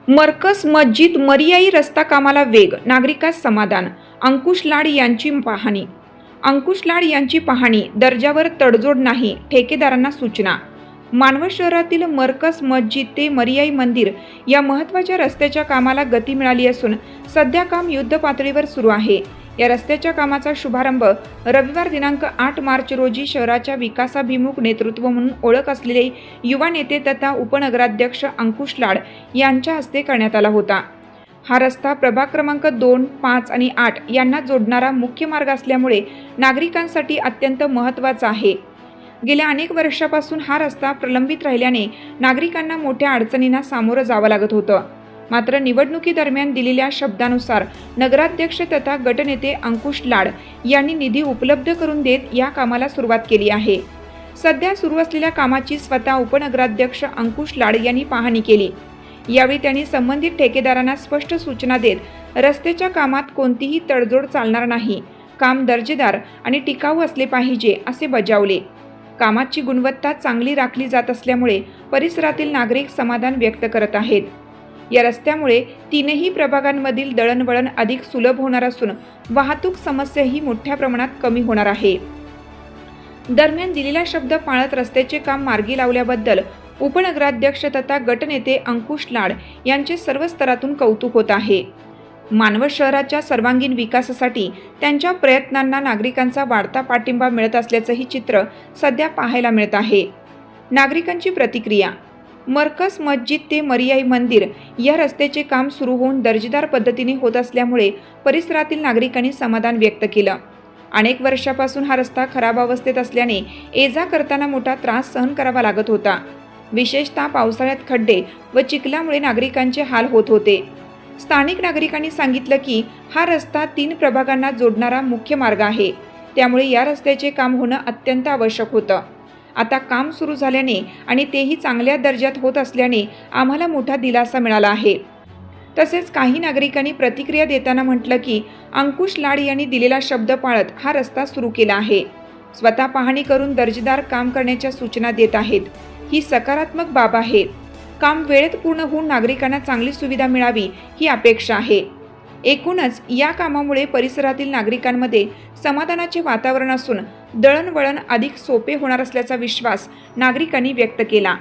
मरकज मस्जिद मरियाई रस्ता कामाला वेग, नागरिकास समाधान. अंकुश लाड यांची पाहणी. अंकुश लाड यांची पाहणी. दर्जावर तडजोड नाही, ठेकेदारांना सूचना. मानवत शहरातील मरकज मस्जिद ते मरियाई मंदिर या महत्त्वाच्या रस्त्याच्या कामाला गती मिळाली असून सध्या काम युद्ध पातळीवर सुरू आहे. या रस्त्याच्या कामाचा शुभारंभ रविवार दिनांक 8 मार्च रोजी शहराच्या विकासाभिमुख नेतृत्व म्हणून ओळख असलेले युवा नेते तथा उपनगराध्यक्ष अंकुश लाड यांच्या हस्ते करण्यात आला होता. हा रस्ता प्रभाग क्रमांक 2, 5 आणि 8 यांना जोडणारा मुख्य मार्ग असल्यामुळे नागरिकांसाठी अत्यंत महत्त्वाचा आहे. गेल्या अनेक वर्षापासून हा रस्ता प्रलंबित राहिल्याने नागरिकांना मोठ्या अडचणींना सामोरं जावं लागत होतं. मात्र निवडणुकीदरम्यान दिलेल्या शब्दानुसार नगराध्यक्ष तथा गटनेते अंकुश लाड यांनी निधी उपलब्ध करून देत या कामाला सुरुवात केली आहे. सध्या सुरू असलेल्या कामाची स्वतः उपनगराध्यक्ष अंकुश लाड यांनी पाहणी केली. यावेळी त्यांनी संबंधित ठेकेदारांना स्पष्ट सूचना देत रस्त्याच्या कामात कोणतीही तडजोड चालणार नाही, काम दर्जेदार आणि टिकाऊ असले पाहिजे असे बजावले. कामाची गुणवत्ता चांगली राखली जात असल्यामुळे परिसरातील नागरिक समाधान व्यक्त करत आहेत. या रस्त्यामुळे तीनही प्रभागांमधील दळणवळण अधिक सुलभ होणार असून वाहतूक समस्याही मोठ्या प्रमाणात कमी होणार आहे. दरम्यान दिलेला शब्द पाळत रस्त्याचे काम मार्गी लावल्याबद्दल उपनगराध्यक्ष तथा गटनेते अंकुश लाड यांचे सर्व स्तरातून कौतुक होत आहे. मानवत शहराच्या सर्वांगीण विकासासाठी त्यांच्या प्रयत्नांना नागरिकांचा वाढता पाठिंबा मिळत असल्याचंही चित्र सध्या पाहायला मिळत आहे. नागरिकांची प्रतिक्रिया. मरकज मस्जिद ते मरियाई मंदिर या रस्त्याचे काम सुरू होऊन दर्जेदार पद्धतीने होत असल्यामुळे परिसरातील नागरिकांनी समाधान व्यक्त केलं. अनेक वर्षापासून हा रस्ता खराब अवस्थेत असल्याने ये-जा करताना मोठा त्रास सहन करावा लागत होता. विशेषतः पावसाळ्यात खड्डे व चिखलामुळे नागरिकांचे हाल होत होते. स्थानिक नागरिकांनी सांगितलं की हा रस्ता 3 प्रभागांना जोडणारा मुख्य मार्ग आहे, त्यामुळे या रस्त्याचे काम होणं अत्यंत आवश्यक होतं. आता काम सुरू झाल्याने आणि तेही चांगल्या दर्जात होत असल्याने आम्हाला मोठा दिलासा मिळाला आहे. तसेच काही नागरिकांनी प्रतिक्रिया देताना म्हटलं की अंकुश लाड यांनी दिलेला शब्द पाळत हा रस्ता सुरू केला आहे. स्वतः पाहणी करून दर्जेदार काम करण्याच्या सूचना देत आहेत. ही सकारात्मक बाब आहे. काम वेळेत पूर्ण होऊन नागरिकांना चांगली सुविधा मिळावी ही अपेक्षा आहे. एकूणच या कामामुळे परिसरातील नागरिकांमध्ये समाधानाचे वातावरण असून दळणवळण अधिक सोपे होणार असल्याचा विश्वास नागरिकांनी व्यक्त केला.